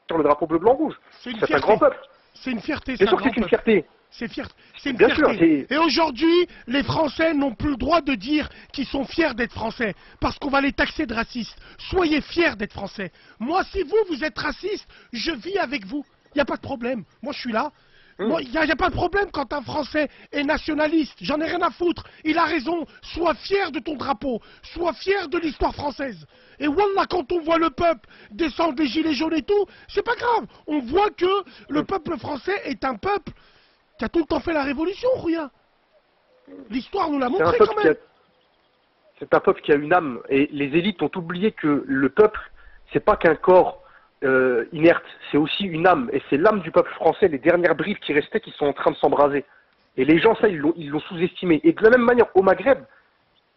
sur le drapeau bleu, blanc, rouge. C'est une C'est un fierté. grand peuple. C'est une fierté, Bien c'est un sûr que grand c'est une peuple. fierté. C'est une Bien sûr, fierté. Et aujourd'hui, les Français n'ont plus le droit de dire qu'ils sont fiers d'être Français, parce qu'on va les taxer de racistes. Soyez fiers d'être Français. Moi, si vous êtes raciste, je vis avec vous. Il n'y a pas de problème. Moi, je suis là. Moi, il n'y a pas de problème quand un Français est nationaliste. J'en ai rien à foutre. Il a raison. Sois fier de ton drapeau. Sois fier de l'histoire française. Et wallah, quand on voit le peuple descendre des gilets jaunes et tout, c'est pas grave. On voit que le peuple français est un peuple qui a tout le temps fait la révolution, Rouya. L'histoire nous l'a montré quand même. C'est un peuple qui a une âme. Et les élites ont oublié que le peuple, c'est pas qu'un corps inerte, c'est aussi une âme. Et c'est l'âme du peuple français, les dernières brides qui restaient, qui sont en train de s'embraser. Et les gens, ça, ils l'ont sous-estimé. Et de la même manière, au Maghreb,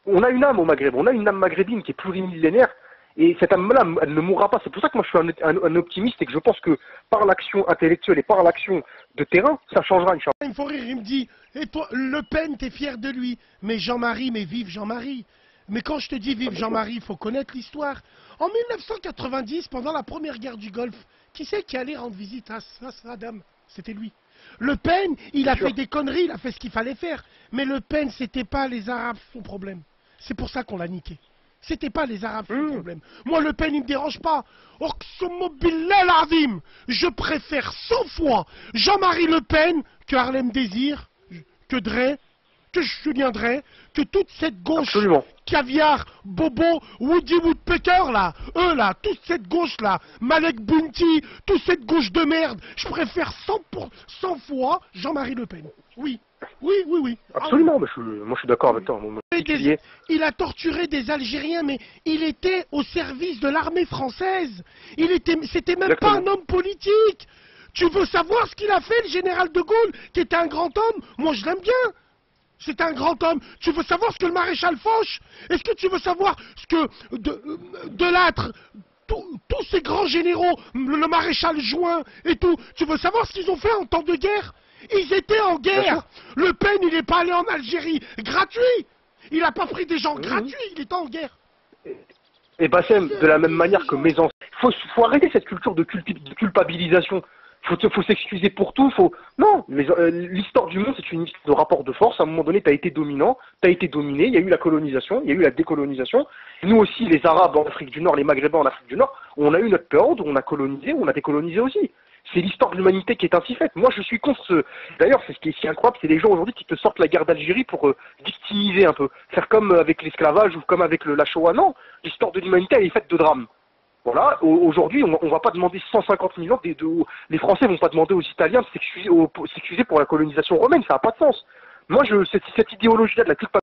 on a une âme au Maghreb, on a une âme maghrébine qui est plurimillénaire. Et cette âme-là, elle ne mourra pas. C'est pour ça que moi, je suis un optimiste et que je pense que par l'action intellectuelle et par l'action de terrain, ça changera, Inch'Allah. Il me faut rire, il me dit, et toi, Le Pen, t'es fier de lui. Mais Jean-Marie, mais vive Jean-Marie. Mais quand je te dis vive Jean-Marie, il faut connaître l'histoire. En 1990, pendant la première guerre du Golfe, qui c'est qui allait rendre visite à Saddam? C'était lui. Le Pen, il a fait des conneries, il a fait ce qu'il fallait faire. Mais Le Pen, c'était pas les Arabes son problème. C'est pour ça qu'on l'a niqué. C'était pas les Arabes son problème. Moi, Le Pen, il me dérange pas. Je préfère 100 fois Jean-Marie Le Pen que Harlem Désir, que Drey, que Julien Drey, que toute cette gauche caviar, Bobo, Woody Woodpecker là, eux là, toute cette gauche là, Malek Bounty, toute cette gauche de merde, je préfère 100 fois Jean-Marie Le Pen. Oui, oui, oui, oui. Absolument, moi je suis d'accord avec toi. Il a torturé des Algériens, mais il était au service de l'armée française. C'était même pas un homme politique. Tu veux savoir ce qu'il a fait, le général de Gaulle, qui était un grand homme? Moi je l'aime bien. C'est un grand homme. Tu veux savoir ce que le maréchal Foch? Est-ce que tu veux savoir ce que Delattre, tous ces grands généraux, le maréchal Juin et tout, tu veux savoir ce qu'ils ont fait en temps de guerre? Ils étaient en guerre. Le Pen, il n'est pas allé en Algérie gratuit. Il n'a pas pris des gens gratuits, il était en guerre. Et Bassem, de la même manière que mes ancêtres, faut arrêter cette culture de culpabilisation. Faut s'excuser pour tout. Non, l'histoire du monde, c'est une histoire de rapport de force. À un moment donné, tu as été dominant, tu as été dominé. Il y a eu la colonisation, il y a eu la décolonisation. Nous aussi, les Arabes en Afrique du Nord, les Maghrébins en Afrique du Nord, on a eu notre période où on a colonisé, on a décolonisé aussi. C'est l'histoire de l'humanité qui est ainsi faite. Moi, je suis contre ce... D'ailleurs, c'est ce qui est si incroyable, c'est les gens aujourd'hui qui te sortent la guerre d'Algérie pour victimiser un peu. Faire comme avec l'esclavage ou comme avec la Shoah. Non, l'histoire de l'humanité, elle est faite de drames. Voilà, aujourd'hui, on va pas demander 150 000 ans, les Français vont pas demander aux Italiens de s'excuser pour la colonisation romaine, ça n'a pas de sens. Moi, cette idéologie-là de la culpabilité,